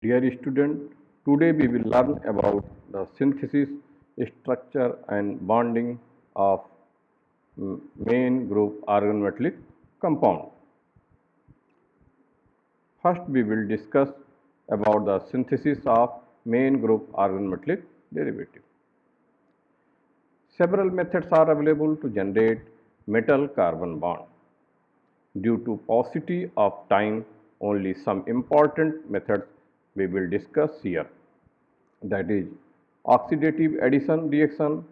Dear student, today we will learn about the synthesis, structure and bonding of main group organometallic compound. First we will discuss about the synthesis of main group organometallic derivative. Several methods are available to generate metal carbon bond. Due to paucity of time, only some important methods we will discuss here. That is oxidative addition reaction,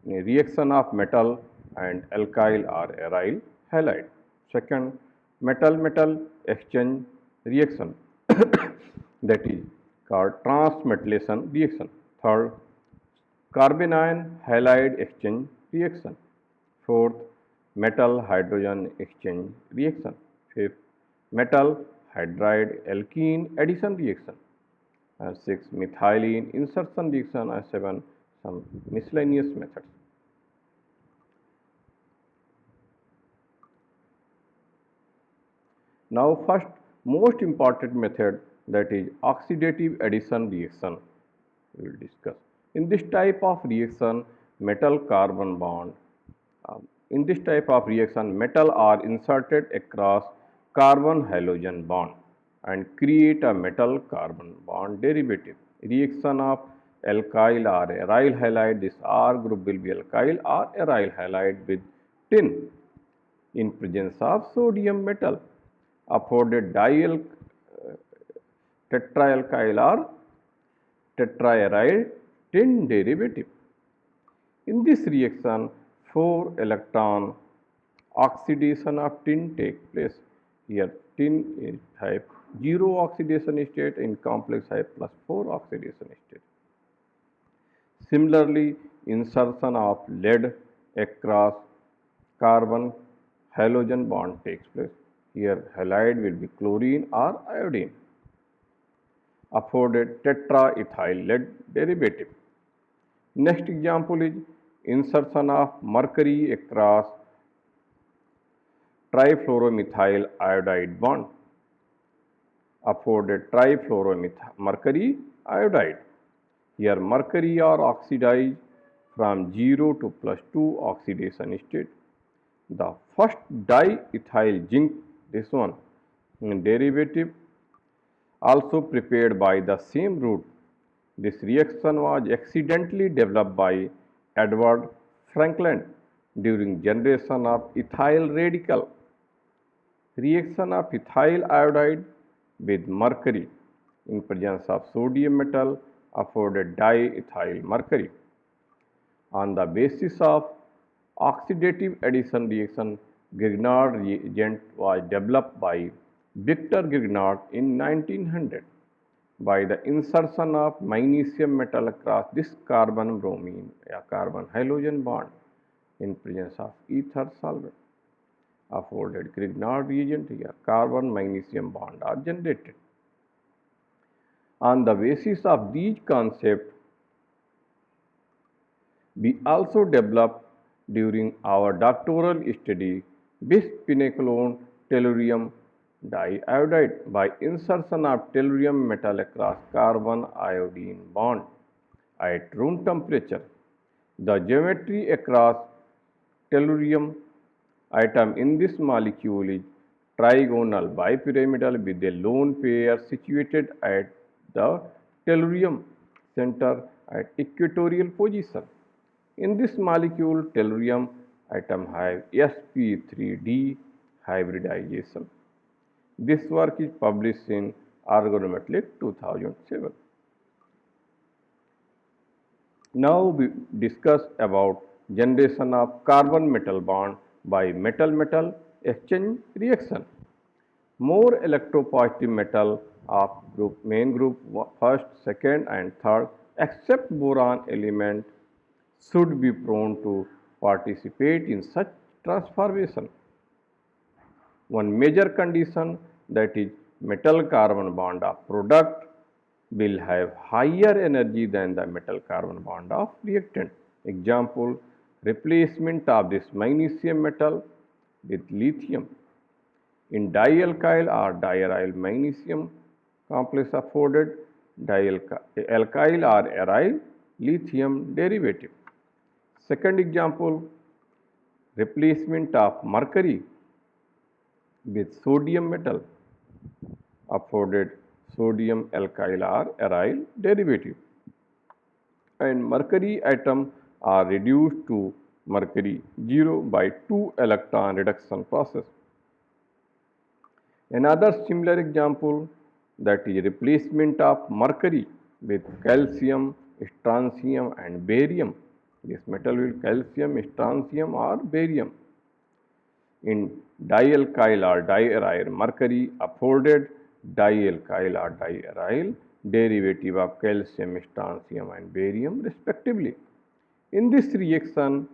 reaction of metal and alkyl or aryl halide. Second, metal-metal exchange reaction that is called transmetallation reaction. Third, carbanion halide exchange reaction. Fourth, metal hydrogen exchange reaction. Fifth, metal hydride alkene addition reaction. And 6, methylene insertion reaction. And 7, some miscellaneous methods. Now first most important method, that is oxidative addition reaction, we will discuss. In this type of reaction, metal carbon bond, metal are inserted across carbon halogen bond and create a metal carbon bond derivative. Reaction of alkyl or aryl halide, this R group will be alkyl or aryl halide with tin in presence of sodium metal, afforded dialkyl tetraalkyl or tetraaryl tin derivative. In this reaction, 4 electron oxidation of tin takes place. Here tin is type 0 oxidation state, in complex type plus 4 oxidation state. Similarly, insertion of lead across carbon halogen bond takes place. Here halide will be chlorine or iodine, afforded tetraethyl lead derivative. Next example is insertion of mercury across trifluoromethyl iodide bond, afforded trifluoromercury iodide. Here mercury are oxidized from 0 to plus 2 oxidation state. The first diethyl zinc, this one, derivative also prepared by the same route. This reaction was accidentally developed by Edward Franklin during generation of ethyl radical. Reaction of ethyl iodide with mercury in presence of sodium metal afforded diethyl mercury. On the basis of oxidative addition reaction, Grignard reagent was developed by Victor Grignard in 1900 by the insertion of magnesium metal across this carbon bromine or carbon halogen bond in presence of ether solvent. Afforded Grignard reagent, here carbon magnesium bond are generated. On the basis of these concepts, we also developed during our doctoral study bisphenolone tellurium diiodide by insertion of tellurium metal across carbon iodine bond at room temperature. The geometry across tellurium atom in this molecule is trigonal bipyramidal with a lone pair situated at the tellurium center at equatorial position. In this molecule, tellurium atom have sp3d hybridization. This work is published in Organometallic 2007. Now we discuss about generation of carbon metal bond by metal-metal exchange reaction. More electropositive metal of main group first, second and third except boron element should be prone to participate in such transformation. One major condition, that is metal carbon bond of product will have higher energy than the metal carbon bond of reactant. Example, replacement of this magnesium metal with lithium in dialkyl or diaryl magnesium complex afforded dialkyl or aryl lithium derivative. Second example, replacement of mercury with sodium metal afforded sodium alkyl or aryl derivative, and mercury atom are reduced to mercury 0 by 2 electron reduction process. Another similar example, that is replacement of mercury with calcium, strontium and barium. This metal will calcium, strontium or barium in dialkyl or diaryl mercury afforded dialkyl or diaryl derivative of calcium, strontium and barium respectively. In this reaction,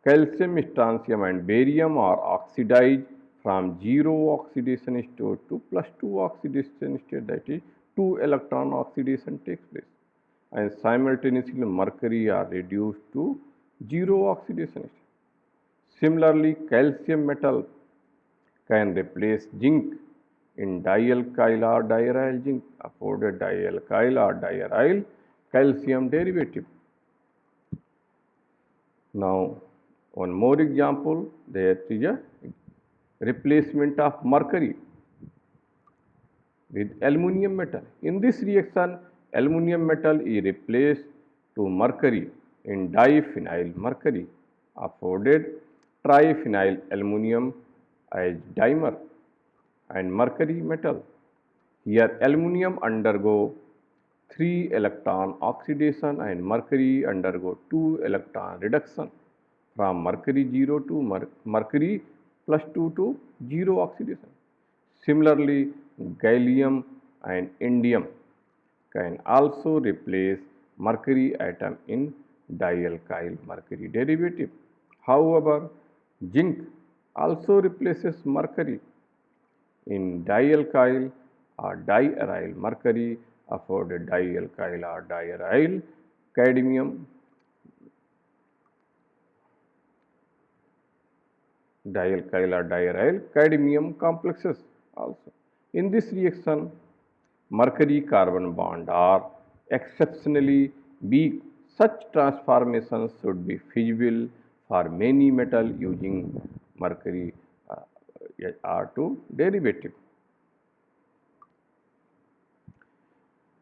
calcium, strontium and barium are oxidized from 0 oxidation state to +2 oxidation state, that is 2 electron oxidation takes place, and simultaneously mercury are reduced to 0 oxidation state. Similarly, calcium metal can replace zinc in dialkyl or diaryl zinc afforded dialkyl or diaryl calcium derivative. Now, one more example, there is a replacement of mercury with aluminum metal. In this reaction, aluminum metal is replaced to mercury in diphenyl mercury afforded triphenyl aluminum as dimer and mercury metal. Here aluminum undergo 3 electron oxidation and mercury undergo 2 electron reduction from mercury 0 to mercury +2 to 0 oxidation. Similarly, gallium and indium can also replace mercury atom in dialkyl mercury derivative. However, zinc also replaces mercury in dialkyl or diaryl mercury afforded dialkyl or diaryl cadmium complexes also. In this reaction, mercury carbon bond are exceptionally weak. Such transformations should be feasible for many metal using mercury R2 derivative.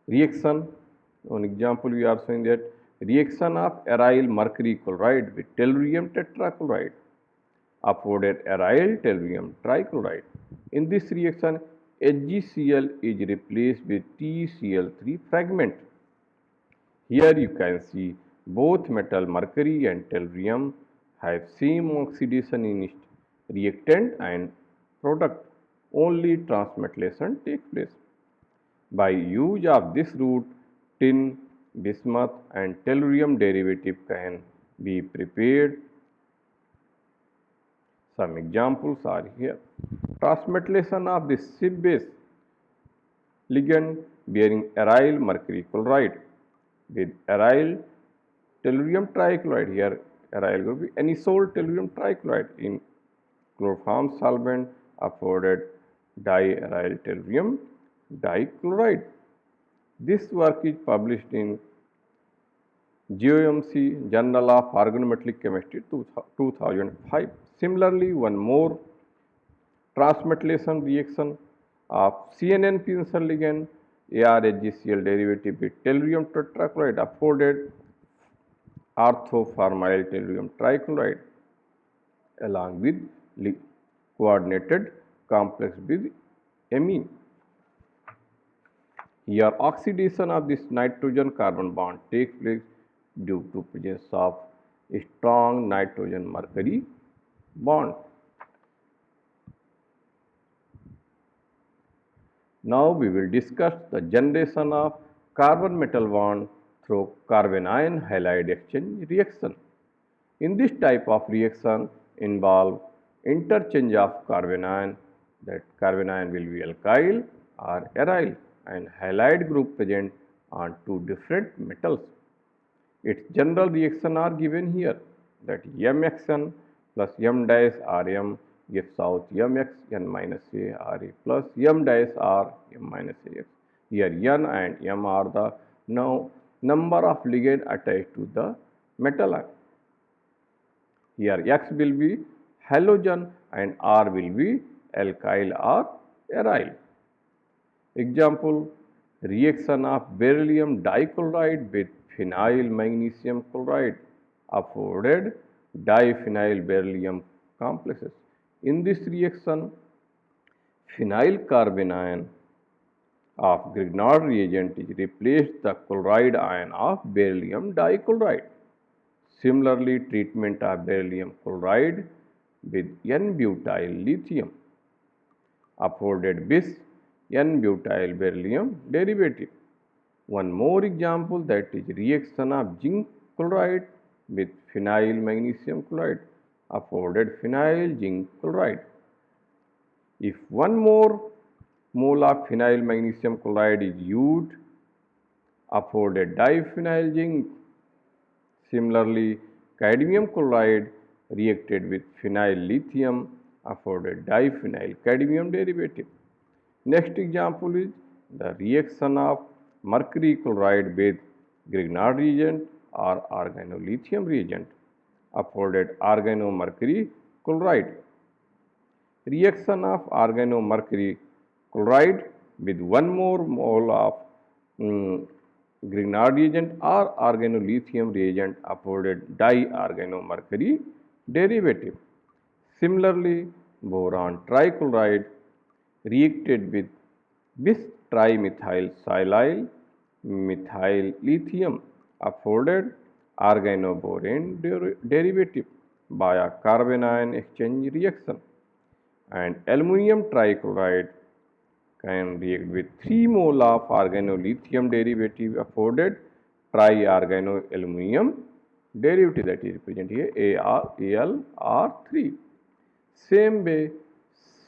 Reaction, one example we are showing that reaction of aryl mercury chloride with tellurium tetrachloride afforded aryl tellurium trichloride. In this reaction, HgCl is replaced with TCl3 fragment. Here you can see both metal mercury and tellurium have same oxidation in reactant and product. Only transmetallation takes place. By use of this route, tin, bismuth and tellurium derivative can be prepared. Some examples are here. Transmetallation of the Schiff base ligand bearing aryl mercury chloride with aryl tellurium trichloride. Here aryl will be anisole tellurium trichloride in chloroform solvent afforded diaryl tellurium dichloride. This work is published in JOMC Journal of Organometallic Chemistry 2005. Similarly, one more transmetallation reaction of CNN pincer ligand ARHgCl derivative with tellurium tetrachloride afforded orthoformyl tellurium trichloride along with coordinated complex with amine. Here oxidation of this nitrogen carbon bond takes place due to presence of a strong nitrogen mercury bond. Now we will discuss the generation of carbon metal bond through carbanion halide exchange reaction. In this type of reaction involve interchange of carbanion, that carbanion will be alkyl or aryl and halide group present on two different metals. Its general reaction are given here, that MXN plus M dash Rm gives out mx n minus a Ra plus m dash r m minus ax. Here n and m are the now number of ligand attached to the metal ion. Here x will be halogen and r will be alkyl or aryl. Example, reaction of beryllium dichloride with phenyl magnesium chloride afforded diphenyl beryllium complexes. In this reaction, phenyl carbanion of Grignard reagent is replaced the chloride ion of beryllium dichloride. Similarly, treatment of beryllium chloride with N-butyl lithium afforded bis N-butyl beryllium derivative. One more example, that is reaction of zinc chloride with phenyl magnesium chloride afforded phenyl zinc chloride. If one more mole of phenyl magnesium chloride is used, afforded diphenyl zinc. Similarly, cadmium chloride reacted with phenyl lithium afforded diphenyl cadmium derivative. Next example is the reaction of mercury chloride with Grignard reagent or organolithium reagent afforded organomercury chloride. Reaction of organomercury chloride with one more mole of Grignard reagent or organolithium reagent afforded diorganomercury derivative. Similarly, boron trichloride reacted with bis trimethyl silyl methyl lithium afforded organoboron derivative via carbanion exchange reaction, and aluminum trichloride can react with 3 mole of organolithium derivative afforded triorganoaluminum derivative, that is represented here AlR3. Same way,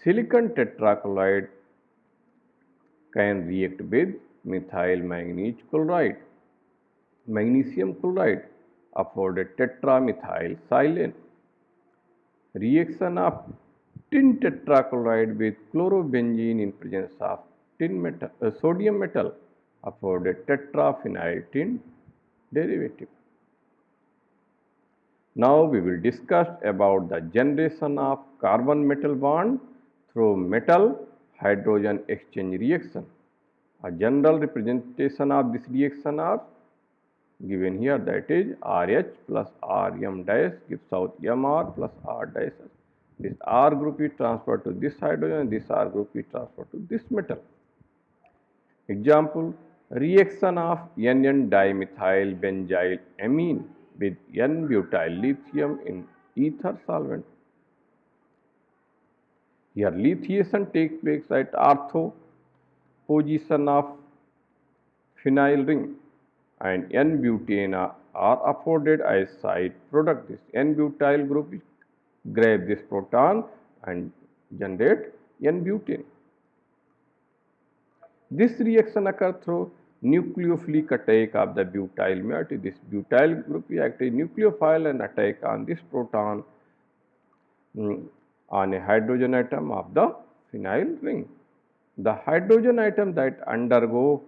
silicon tetrachloride can react with methyl manganese chloride, magnesium chloride afforded tetramethyl silane. Reaction of tin tetrachloride with chlorobenzene in presence of sodium metal afforded tetraphenyl tin derivative. Now we will discuss about the generation of carbon metal bond through metal hydrogen exchange reaction. A general representation of this reaction are given here, that is RH plus Rm dash gives out Mr plus R dash. This R group is transferred to this hydrogen, this R group is transferred to this metal. Example, reaction of NN dimethyl benzyl amine with N-butyl lithium in ether solvent. Here lithiation takes place at ortho position of phenyl ring, and N-butane are afforded as side product. This N-butyl group grab this proton and generate N-butane. This reaction occurs through nucleophilic attack of the butyl moiety. This butyl group is actually nucleophile and attack on this proton on a hydrogen atom of the phenyl ring. The hydrogen atom that undergo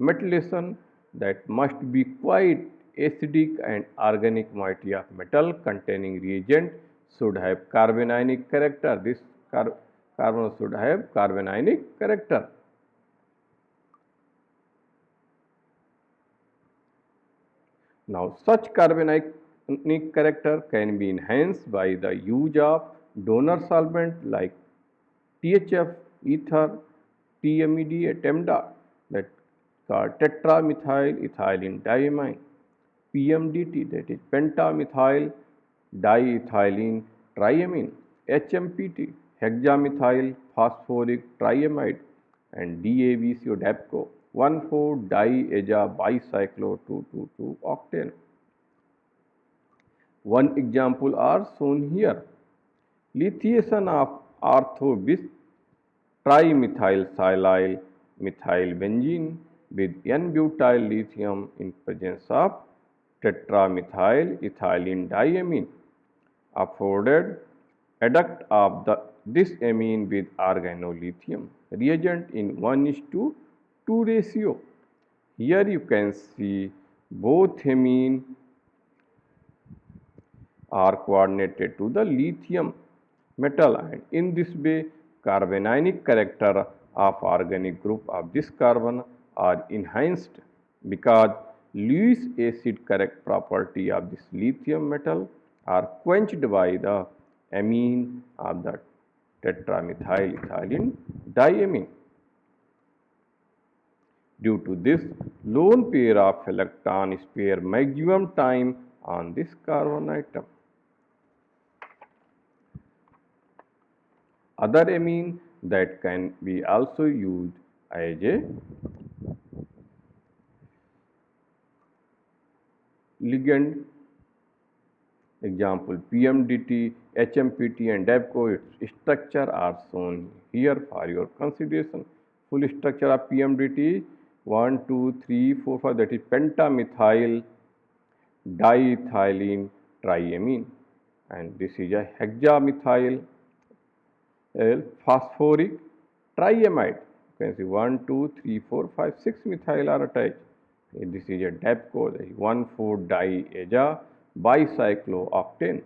metallation, that must be quite acidic, and organic moiety of metal containing reagent should have carbanionic character. This carbon should have carbanionic character. Now, such carbanionic character can be enhanced by the use of donor solvent like THF, ether, TMED, TEMDA, that called tetramethyl ethylene diamine, PMDT, that is pentamethyl diethylene triamine, HMPT, hexamethyl phosphoric triamide, and DAVCO DAPCO 1,4-diaza bicyclo 2,2,2 octane. One example are shown here. Lithiation of ortho bis trimethyl silyl methyl benzene with N-butyl lithium in presence of tetramethyl ethylene diamine. afforded adduct of this amine with organolithium. Reagent in 1:2 ratio. Here you can see both amine are coordinated to the lithium metal, and in this way carbanionic character of organic group of this carbon are enhanced because Lewis acid correct property of this lithium metal are quenched by the amine of the tetramethyl ethylene diamine. Due to this, lone pair of electron spare maximum time on this carbon atom. Other amine that can be also used as a ligand, example PMDT, HMPT and DAPCO, its structure are shown here for your consideration. Full structure of PMDT 1, 2, 3, 4, 5, that is pentamethyl diethylene triamine, and this is a hexamethyl phosphoric triamide. You can see 1, 2, 3, 4, 5, 6 methyl are attached. This is a DAPCO, 1,4-diaza bicyclooctane.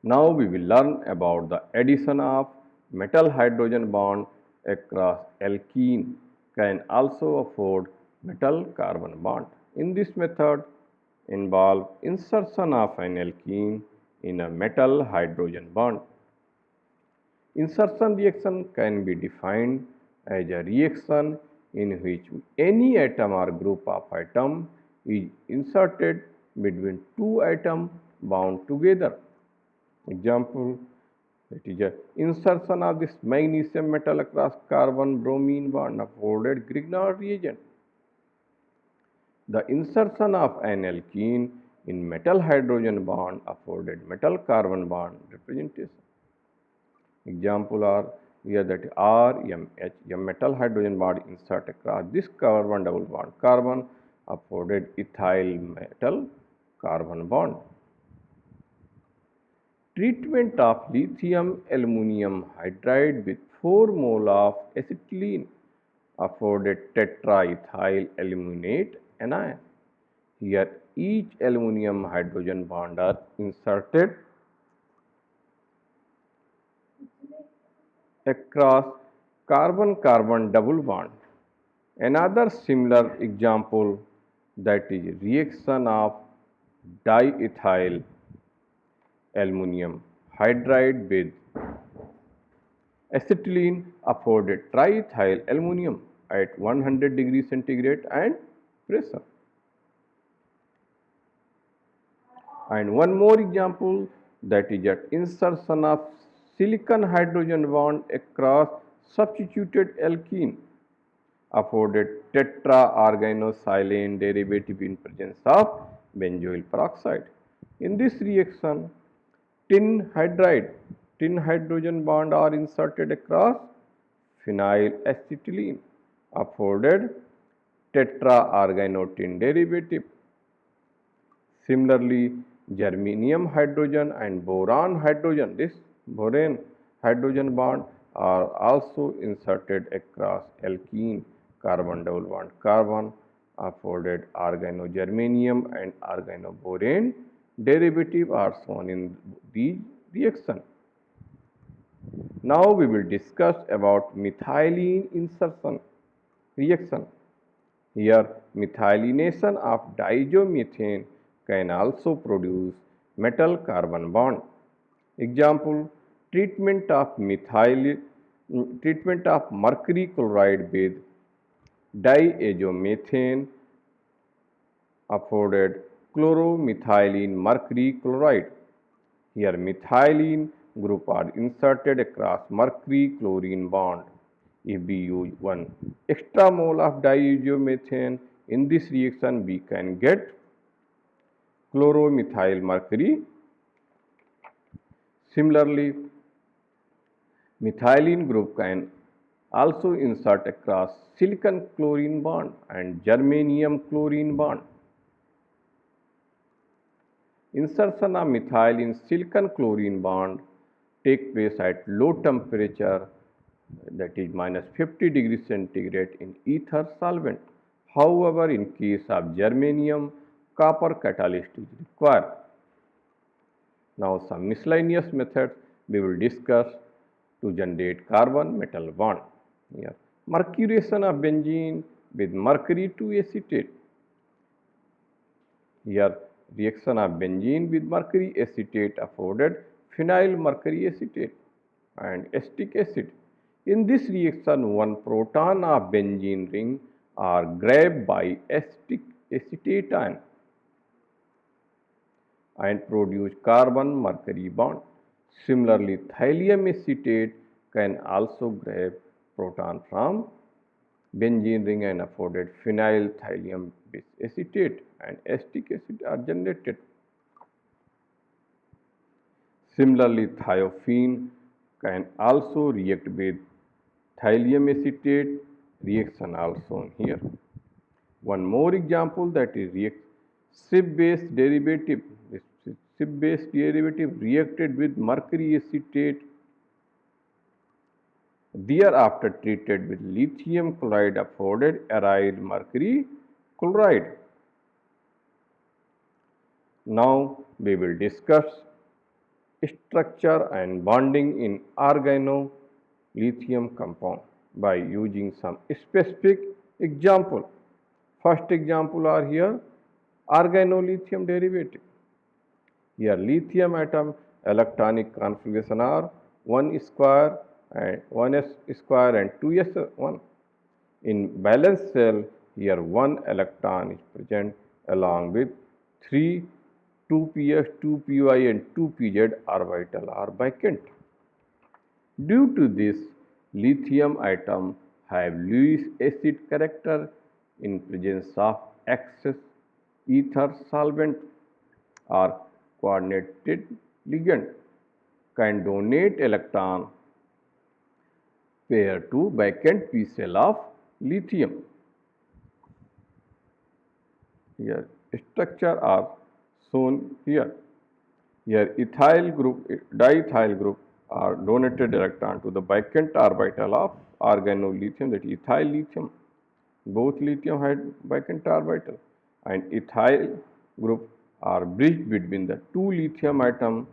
Now we will learn about the addition of metal hydrogen bond across alkene can also afford metal carbon bond. In this method involve insertion of an alkene in a metal hydrogen bond. Insertion reaction can be defined as a reaction in which any atom or group of atom is inserted between two atoms bound together. Example, that is a insertion of this magnesium metal across carbon bromine bond afforded Grignard reagent. The insertion of an alkene in metal hydrogen bond afforded metal carbon bond representation. Example are here that RMH, a metal hydrogen bond insert across this carbon double bond carbon afforded ethyl metal carbon bond. Treatment of lithium aluminum hydride with 4 mole of acetylene afforded tetraethyl aluminate anion. Here each aluminum hydrogen bond are inserted across carbon-carbon double bond. Another similar example, that is reaction of diethyl aluminum hydride with acetylene afforded triethyl aluminum at 100 degrees centigrade and pressure. And one more example, that is at insertion of silicon hydrogen bond across substituted alkene afforded tetra-organosilane derivative in presence of benzoyl peroxide. In this reaction, tin hydrogen bond are inserted across phenyl acetylene afforded tetra-organotin derivative. Similarly, germanium hydrogen and boron hydrogen, this boron hydrogen bond are also inserted across alkene carbon double bond carbon afforded organogermanium and organoboron derivative are shown in the reaction. Now we will discuss about methylene insertion reaction. Here methylation of diazomethane can also produce metal carbon bond. Example, treatment of mercury chloride with diazomethane afforded chloromethylene mercury chloride. Here methylene group are inserted across mercury chlorine bond. If we use 1 extra mole of diazomethane in this reaction, we can get chloromethyl mercury. Similarly, methylene group can also insert across silicon chlorine bond and germanium chlorine bond. Insertion of methyl in silicon chlorine bond take place at low temperature, that is minus 50 degrees centigrade in ether solvent. However, in case of germanium, copper catalyst is required. Now some miscellaneous methods we will discuss to generate carbon metal bond. Here, mercuration of benzene with mercury to acetate. Here, reaction of benzene with mercury acetate afforded phenyl mercury acetate and acetic acid. In this reaction, one proton of benzene ring are grabbed by acetic acetate ion and produce carbon mercury bond. Similarly, thallium acetate can also grab proton from benzene ring and afforded phenyl thallium acetate and acetic acid are generated. Similarly, thiophene can also react with thallium acetate, reaction also shown here. One more example, that is Schiff-base derivative. This Schiff-base derivative reacted with mercury acetate, thereafter treated with lithium chloride afforded aryl mercury chloride. Now we will discuss structure and bonding in organolithium compound by using some specific example. First example are here organolithium derivative. Here lithium atom electronic configuration are 1 square and 1s square and 2s1. In valence shell, here 1 electron is present along with 3 2ps, 2py and 2pz orbital are vacant. Due to this, lithium atom have Lewis acid character in presence of excess ether solvent or coordinated ligand can donate electron pair to vacant p cell of lithium. Here structure are shown here. Here ethyl group, diethyl group are donated electron to the vacant orbital of organolithium, that is ethyl lithium. Both lithium had vacant orbital, and ethyl group are bridged between the two lithium atom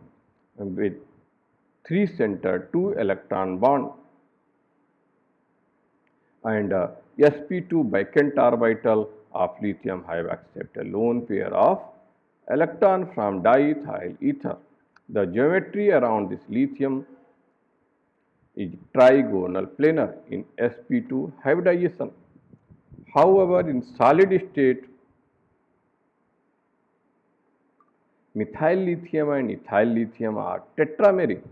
with 3 center 2 electron bond, and sp2 vacant orbital of lithium have accept a lone pair of electron from diethyl ether. The geometry around this lithium is trigonal planar in sp2 hybridization. However, in solid state, methyl lithium and ethyl lithium are tetrameric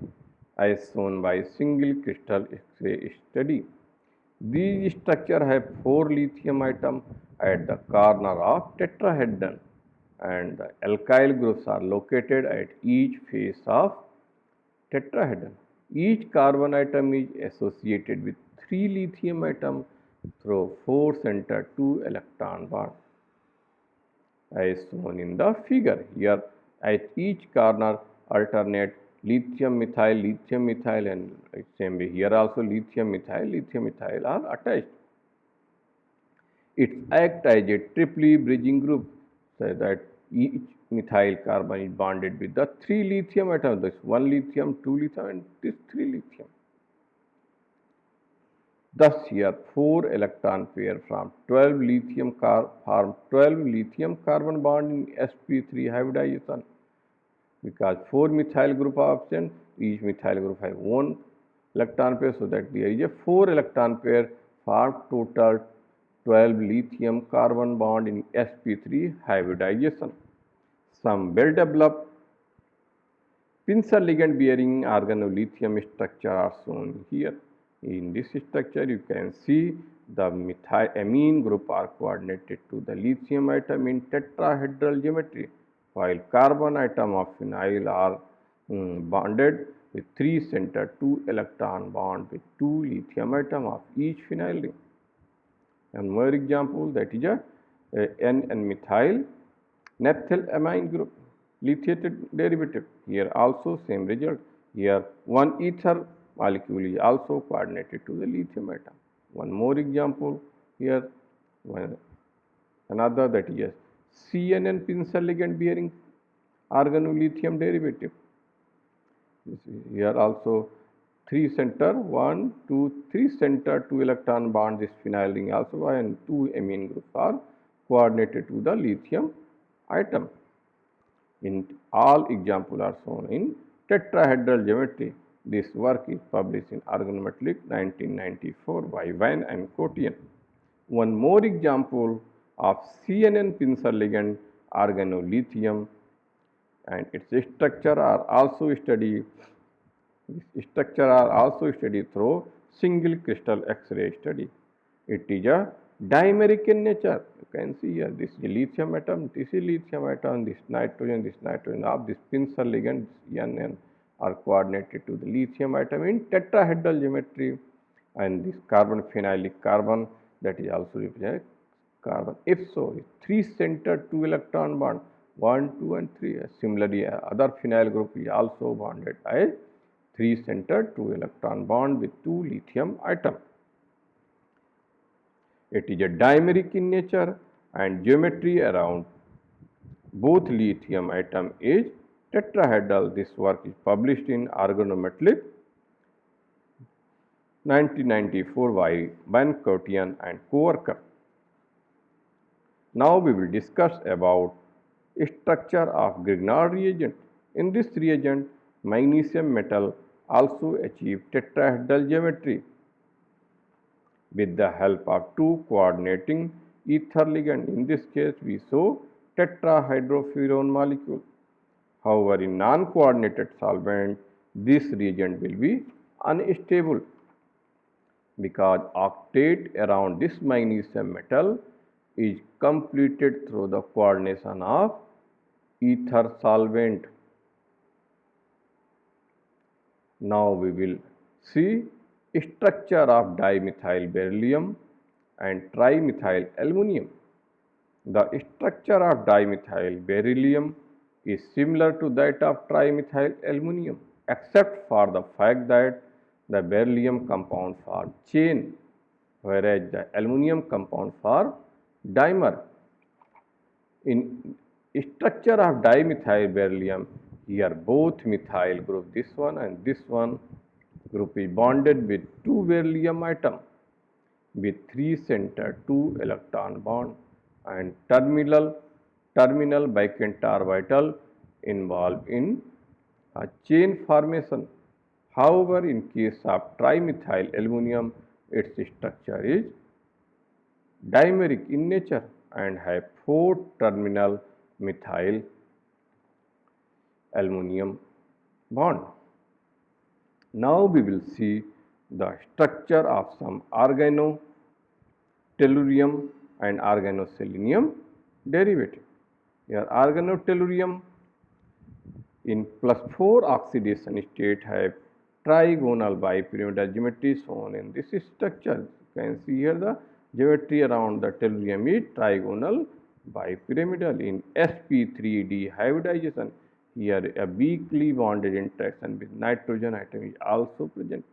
as shown by single crystal X-ray study. These structures have 4 lithium atoms at the corner of tetrahedron, and the alkyl groups are located at each face of tetrahedron. Each carbon atom is associated with 3 lithium atoms through 4 center 2 electron bond as shown in the figure. Here at each corner alternate lithium methyl and same way here also lithium methyl are attached. It acts as a triply bridging group, so that each methyl carbon is bonded with the 3 lithium atoms, this 1 lithium, 2 lithium and this 3 lithium. Thus here 4 electron pair from 12 lithium form 12 lithium carbon bond in sp3 hybridization. Because 4 methyl group are absent, each methyl group have 1 electron pair, so that there is a 4 electron pair form total 12 lithium carbon bond in sp3 hybridization. Some well developed pincer ligand bearing organolithium structure are shown here. In this structure, you can see the methylamine group are coordinated to the lithium atom in tetrahedral geometry, while carbon atom of phenyl are bonded with 3 center 2 electron bond with 2 lithium atom of each phenyl ring. And more example, that is a N-methyl naphthalamine group. lithium derivative. Here also same result. Here one ether molecule is also coordinated to the lithium atom. One more example here, another, that is CNN pincer ligand bearing organolithium derivative. Here also 3 center, 1, 2, 3 center 2 electron bond, this phenyl ring also, and 2 amine groups are coordinated to the lithium atom. In all examples are shown in tetrahedral geometry. This work is published in Organometallic 1994 by Van and Kotian. One more example of CNN pincer ligand organolithium, and its structure are also studied. Through single crystal X-ray study. It is a dimeric in nature. You can see here, this is lithium atom, this is lithium atom, this nitrogen of this pincer ligand N are coordinated to the lithium atom in tetrahedral geometry, and this carbon phenylic carbon, that is also represent carbon. If so, 3 centered 2 electron bond, 1, 2 and 3. Similarly, other phenyl group is also bonded by 3 centered 2 electron bond with 2 lithium atom. It is a dimeric in nature, and geometry around both lithium atom is tetrahedral. This work is published in Organometallic 1994 by Van Kotian and co-worker. Now we will discuss about structure of Grignard reagent. In this reagent, magnesium metal also achieve tetrahedral geometry with the help of 2 coordinating ether ligand. In this case, we show tetrahydrofuran molecule. However, in non-coordinated solvent, this reagent will be unstable because octet around this magnesium metal is completed through the coordination of ether solvent. Now we will see structure of dimethyl beryllium and trimethyl aluminum. The structure of dimethyl beryllium is similar to that of trimethyl aluminum, except for the fact that the beryllium compound form chain, whereas the aluminum compound form dimer. In structure of dimethyl beryllium, here both methyl group, this one and this one group, is bonded with 2 beryllium atom with 3 center 2 electron bond, and terminal bicantar orbital involved in a chain formation. However, in case of trimethyl aluminum, its structure is dimeric in nature and have 4 terminal methyl aluminum bond. Now we will see the structure of some organotellurium and organoselenium derivative. Here organotellurium in +4 oxidation state have trigonal bipyramidal geometry shown in this structure. You can see here the geometry around the tellurium is trigonal bipyramidal. In sp3d hybridization, here a weakly bonded interaction with nitrogen atom is also present.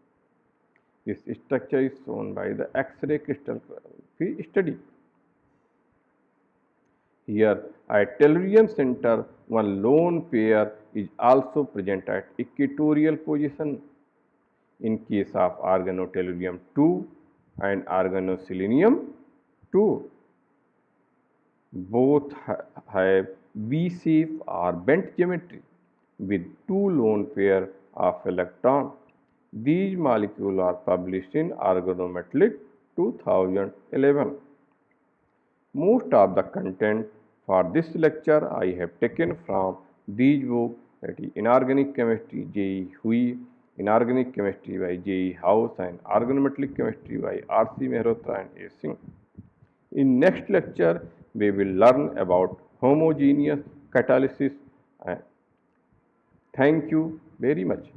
This structure is shown by the X-ray crystallography study. Here at tellurium center, one lone pair is also present at equatorial position. In case of organotellurium 2 and organoselenium 2, both have V-shape or bent geometry with 2 lone pair of electron. These molecules are published in Organometallic 2011. Most of the content for this lecture I have taken from these books, that is Inorganic Chemistry J.E. Hui, Inorganic Chemistry by J.E. House, and Organometallic Chemistry by R.C. Mehrotra and A. Singh. In next lecture, we will learn about homogeneous catalysis. Thank you very much.